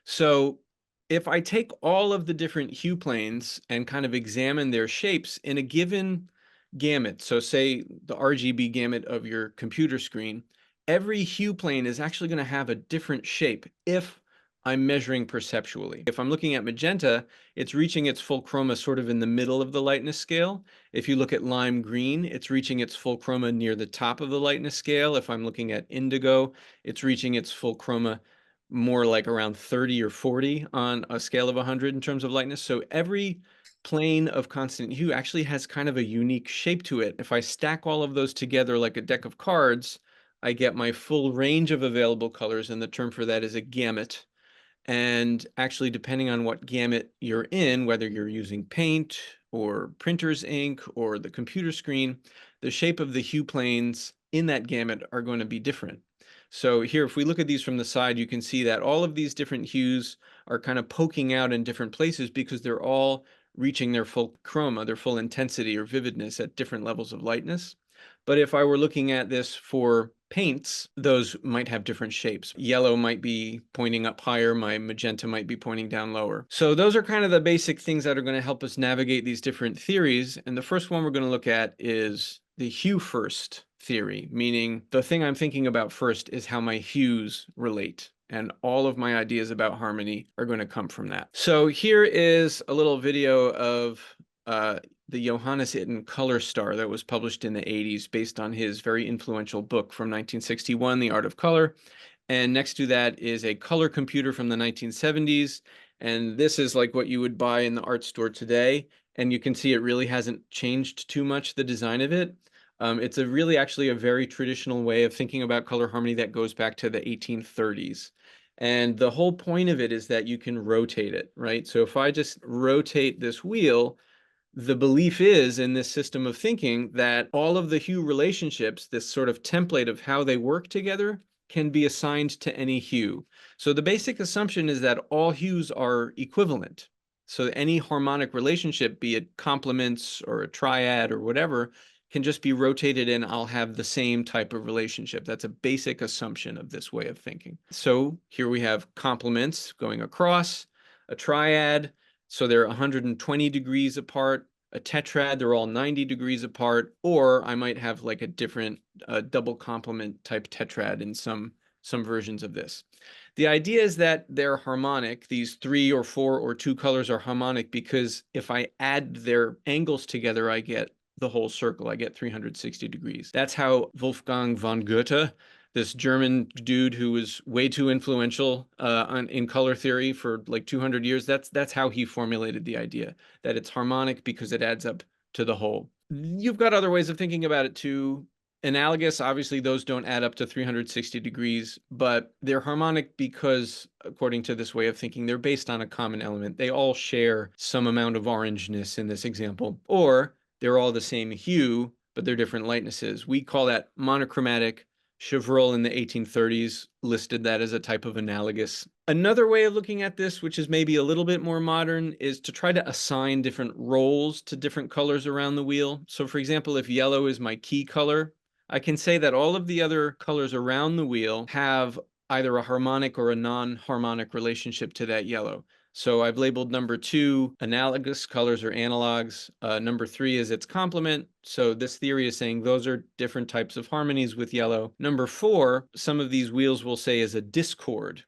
So if I take all of the different hue planes and kind of examine their shapes in a given gamut, so say the RGB gamut of your computer screen, every hue plane is actually going to have a different shape if I'm measuring perceptually. If I'm looking at magenta, it's reaching its full chroma sort of in the middle of the lightness scale. If you look at lime green, it's reaching its full chroma near the top of the lightness scale. If I'm looking at indigo, it's reaching its full chroma more like around 30 or 40 on a scale of 100 in terms of lightness. So every plane of constant hue actually has kind of a unique shape to it. If I stack all of those together like a deck of cards, I get my full range of available colors, and the term for that is a gamut. And actually, depending on what gamut you're in, whether you're using paint or printer's ink or the computer screen, the shape of the hue planes in that gamut are going to be different. So here, if we look at these from the side, you can see that all of these different hues are kind of poking out in different places because they're all reaching their full chroma, their full intensity or vividness at different levels of lightness. But if I were looking at this for paints, those might have different shapes. Yellow might be pointing up higher, my magenta might be pointing down lower. So those are kind of the basic things that are going to help us navigate these different theories. And the first one we're going to look at is the hue first theory, meaning the thing I'm thinking about first is how my hues relate. And all of my ideas about harmony are going to come from that. So here is a little video of the Johannes Itten color star that was published in the 80s based on his very influential book from 1961, The Art of Color. And next to that is a color computer from the 1970s. And this is like what you would buy in the art store today. And you can see it really hasn't changed too much, the design of it. It's a really actually a very traditional way of thinking about color harmony that goes back to the 1830s. And the whole point of it is that you can rotate it, right? So if I just rotate this wheel, the belief is in this system of thinking that all of the hue relationships, this sort of template of how they work together, can be assigned to any hue. So the basic assumption is that all hues are equivalent. So any harmonic relationship, be it complements or a triad or whatever, can just be rotated and I'll have the same type of relationship. That's a basic assumption of this way of thinking. So here we have complements going across, a triad, so they're 120 degrees apart. A tetrad, they're all 90 degrees apart. Or I might have like a different double complement type tetrad in some versions of this. The idea is that they're harmonic. These 3 or 4 or 2 colors are harmonic because if I add their angles together, I get the whole circle. I get 360 degrees. That's how Wolfgang von Goethe, this German dude who was way too influential in color theory for like 200 years. That's how he formulated the idea that it's harmonic because it adds up to the whole. You've got other ways of thinking about it too. Analogous, obviously, those don't add up to 360 degrees, but they're harmonic because, according to this way of thinking, they're based on a common element. They all share some amount of orangeness in this example, or they're all the same hue, but they're different lightnesses. We call that monochromatic. Chevreul in the 1830s listed that as a type of analogous. Another way of looking at this, which is maybe a little bit more modern, is to try to assign different roles to different colors around the wheel. So for example, if yellow is my key color, I can say that all of the other colors around the wheel have either a harmonic or a non-harmonic relationship to that yellow. So I've labeled number 2 analogous colors or analogs. Number 3 is its complement. So this theory is saying those are different types of harmonies with yellow. Number 4, some of these wheels will say is a discord.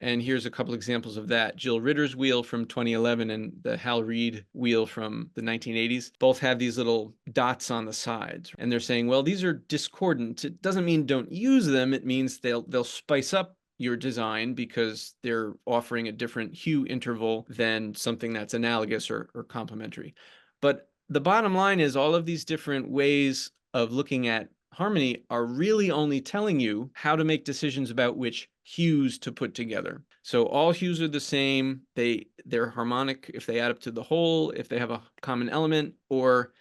And here's a couple examples of that. Jill Ritter's wheel from 2011 and the Hal Reed wheel from the 1980s both have these little dots on the sides. And they're saying, well, these are discordant. It doesn't mean don't use them. It means they'll spice up your design because they're offering a different hue interval than something that's analogous or complementary. But the bottom line is all of these different ways of looking at harmony are really only telling you how to make decisions about which hues to put together. So all hues are the same. They're harmonic if they add up to the whole, if they have a common element, or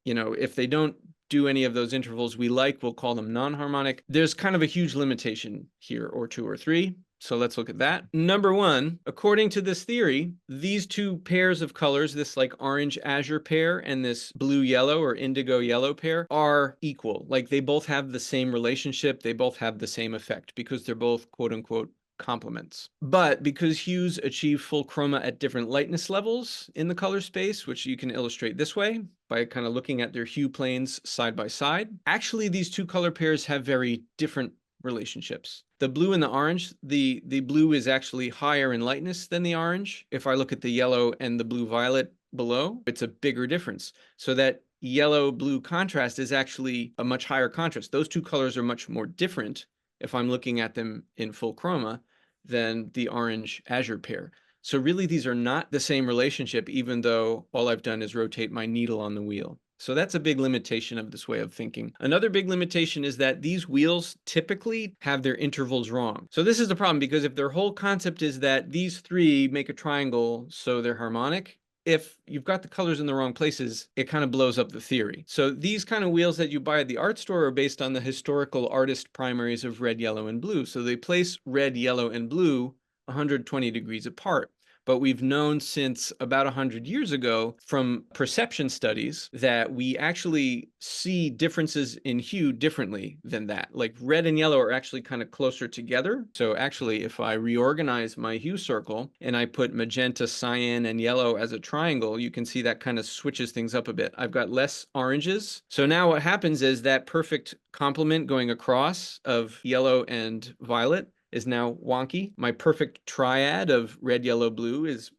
if they don't do any of those intervals we like, we'll call them non-harmonic. There's kind of a huge limitation here, or 2 or 3. So let's look at that. Number 1, according to this theory, these 2 pairs of colors, this like orange azure pair and this blue yellow or indigo yellow pair, are equal. Like they both have the same relationship. They both have the same effect because they're both quote unquote complements. But because hues achieve full chroma at different lightness levels in the color space, which you can illustrate this way by kind of looking at their hue planes side by side, actually these two color pairs have very different relationships. The blue and the orange, the blue is actually higher in lightness than the orange. If I look at the yellow and the blue violet below, it's a bigger difference. So that yellow blue contrast is actually a much higher contrast. Those two colors are much more different if I'm looking at them in full chroma than the orange azure pair. So really these are not the same relationship, even though all I've done is rotate my needle on the wheel. So that's a big limitation of this way of thinking. Another big limitation is that these wheels typically have their intervals wrong. So this is the problem, because if their whole concept is that these three make a triangle, so they're harmonic, if you've got the colors in the wrong places, it kind of blows up the theory. So these kind of wheels that you buy at the art store are based on the historical artist primaries of red, yellow, and blue. So they place red, yellow, and blue 120 degrees apart. But we've known since about 100 years ago from perception studies that we actually see differences in hue differently than that. Like red and yellow are actually kind of closer together. So actually, if I reorganize my hue circle and I put magenta, cyan, and yellow as a triangle, you can see that kind of switches things up a bit. I've got less oranges. So now what happens is that perfect complement going across of yellow and violet is now wonky. My perfect triad of red, yellow, blue is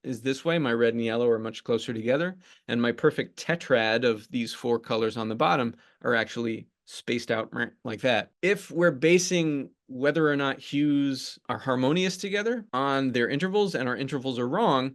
this way. My red and yellow are much closer together. And my perfect tetrad of these four colors on the bottom are actually spaced out like that. If we're basing whether or not hues are harmonious together on their intervals and our intervals are wrong,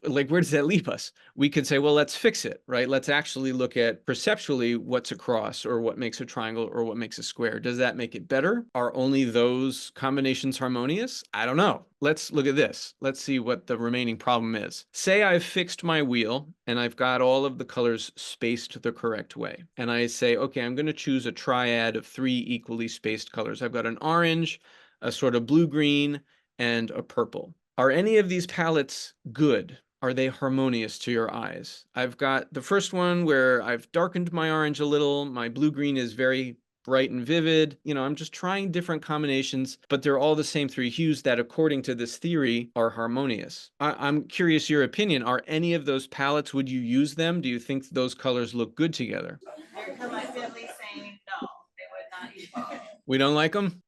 like where does that leave us? We could say, well, let's fix it, right? Let's actually look at perceptually what's across or what makes a triangle or what makes a square. Does that make it better? Are only those combinations harmonious? I don't know. Let's look at this. Let's see what the remaining problem is. Say I've fixed my wheel and I've got all of the colors spaced the correct way. And I say, okay, I'm going to choose a triad of 3 equally spaced colors. I've got an orange, a sort of blue-green, and a purple. Are any of these palettes good? Are they harmonious to your eyes? I've got the first one where I've darkened my orange a little. My blue-green is very bright and vivid. You know, I'm just trying different combinations, but they're all the same 3 hues that, according to this theory, are harmonious. I'm curious your opinion. Are any of those palettes, would you use them? Do you think those colors look good together? They're collectively saying no, they would not use both. We don't like them?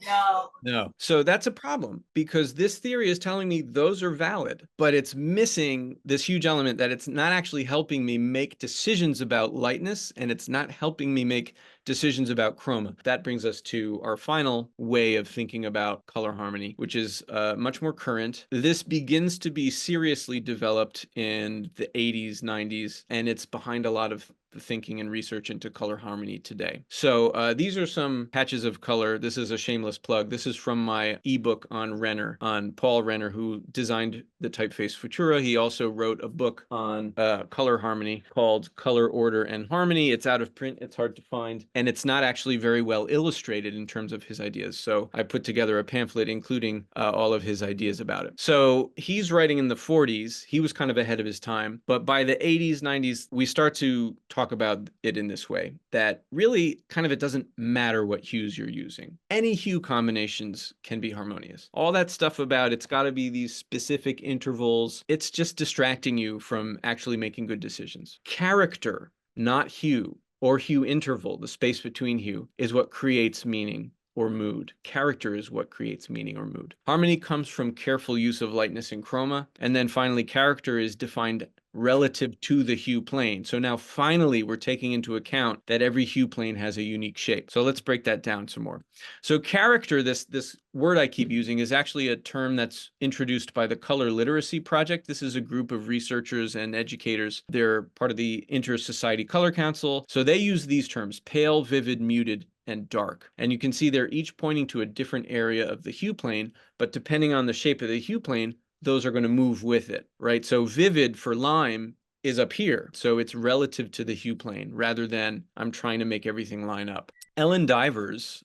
No. No. So that's a problem, because this theory is telling me those are valid, but it's missing this huge element that it's not actually helping me make decisions about lightness, and it's not helping me make decisions about chroma. That brings us to our final way of thinking about color harmony, which is much more current. This begins to be seriously developed in the 80s, 90s, and it's behind a lot of the thinking and research into color harmony today. So these are some patches of color. This is a shameless plug. This is from my ebook on Renner, on Paul Renner, who designed the typeface Futura. He also wrote a book on color harmony called Color, Order, and Harmony. It's out of print. It's hard to find. And it's not actually very well illustrated in terms of his ideas. So I put together a pamphlet including all of his ideas about it. So he's writing in the 40s. He was kind of ahead of his time. But by the 80s, 90s, we start to talk about it in this way, that really kind of it doesn't matter what hues you're using. Any hue combinations can be harmonious. All that stuff about it's got to be these specific intervals, it's just distracting you from actually making good decisions. Character, not hue, or hue interval, the space between hue, is what creates meaning or mood. Character is what creates meaning or mood. Harmony comes from careful use of lightness and chroma. And then finally, character is defined relative to the hue plane. So now finally, we're taking into account that every hue plane has a unique shape. So let's break that down some more. So character, this word I keep using, is actually a term that's introduced by the Color Literacy Project. This is a group of researchers and educators. They're part of the Inter-Society Color Council. So they use these terms: pale, vivid, muted, and dark. And you can see they're each pointing to a different area of the hue plane, but depending on the shape of the hue plane, those are going to move with it, right? So vivid for lime is up here. So it's relative to the hue plane rather than I'm trying to make everything line up. Ellen Divers,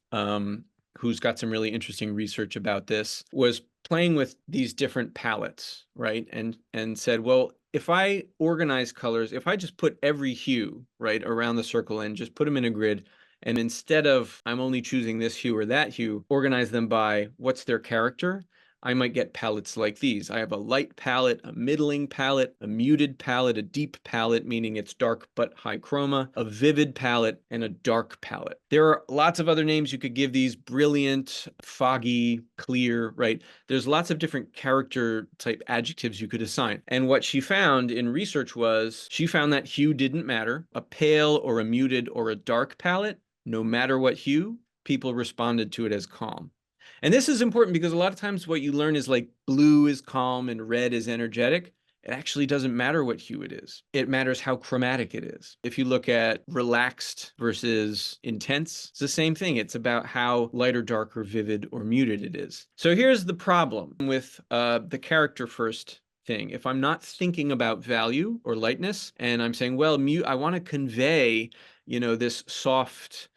who's got some really interesting research about this, was playing with these different palettes, right? And said, well, if I organize colors, if I just put every hue, right, around the circle and just put them in a grid, And instead of I'm only choosing this hue or that hue, organize them by what's their character. I might get palettes like these. I have a light palette, a middling palette, a muted palette, a deep palette, meaning it's dark but high chroma, a vivid palette, and a dark palette. There are lots of other names you could give these: brilliant, foggy, clear, right? There's lots of different character type adjectives you could assign. And what she found in research was she found that hue didn't matter. A pale or a muted or a dark palette, no matter what hue, people responded to it as calm. And this is important because a lot of times what you learn is like blue is calm and red is energetic. It actually doesn't matter what hue it is. It matters how chromatic it is. If you look at relaxed versus intense, it's the same thing. It's about how light or dark or vivid or muted it is. So here's the problem with the character first thing. If I'm not thinking about value or lightness and I'm saying, well, I want to convey, this soft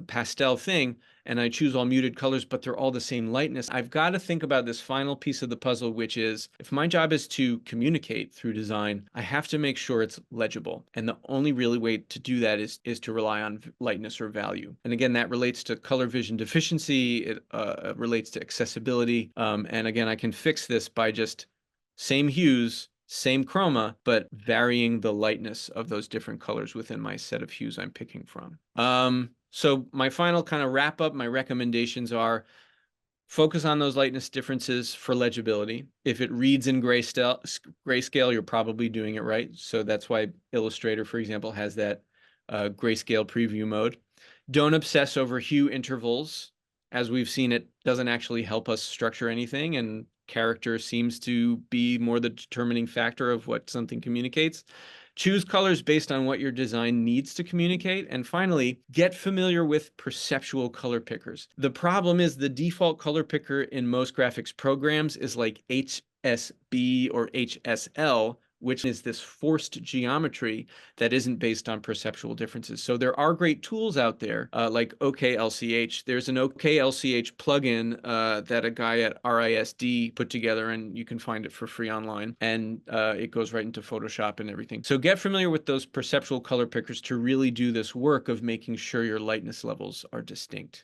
pastel thing, and I choose all muted colors, but they're all the same lightness, I've got to think about this final piece of the puzzle, which is if my job is to communicate through design, I have to make sure it's legible. And the only really way to do that is to rely on lightness or value. And again, that relates to color vision deficiency. It relates to accessibility. And again, I can fix this by just same hues, same chroma, but varying the lightness of those different colors within my set of hues I'm picking from. So my final kind of wrap up, my recommendations are focus on those lightness differences for legibility. If it reads in grayscale, you're probably doing it right. So that's why Illustrator, for example, has that grayscale preview mode. Don't obsess over hue intervals. As we've seen, it doesn't actually help us structure anything, and character seems to be more the determining factor of what something communicates. Choose colors based on what your design needs to communicate. And finally, get familiar with perceptual color pickers. The problem is the default color picker in most graphics programs is like HSB or HSL, which is this forced geometry that isn't based on perceptual differences. So there are great tools out there like OKLCH. There's an OKLCH plugin that a guy at RISD put together, and you can find it for free online. And it goes right into Photoshop and everything. So get familiar with those perceptual color pickers to really do this work of making sure your lightness levels are distinct.